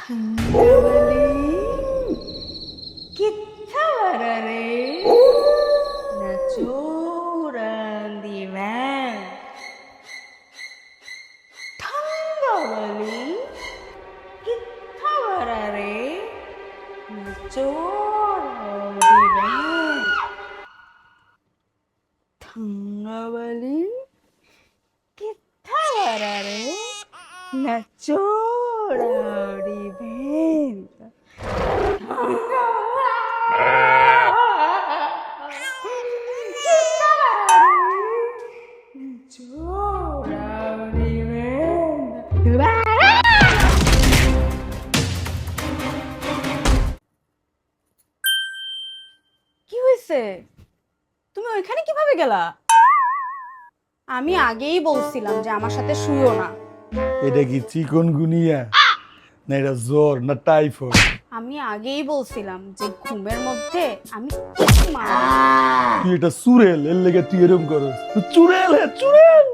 कितना बड़ा रे नचोरन दीवान ठंगावली कितना बड़ा रे नचोरन दीवान ठंगावली कितना बड़ा रे नचोरन दीवान কি হয়েছে? তুমি ওইখানে কিভাবে গেলা? আমি আগেই বলছিলাম যে আমার সাথে শুইও না। এটা কি চিকনগুনিয়া না এটা জ্বর না টাইফয়েড? আমি আগেই বলছিলাম যে ঘুমের মধ্যে আমি তুই এটা চুড়েল এর লেগে তুই এরকম করস চুড়েল চুড়েল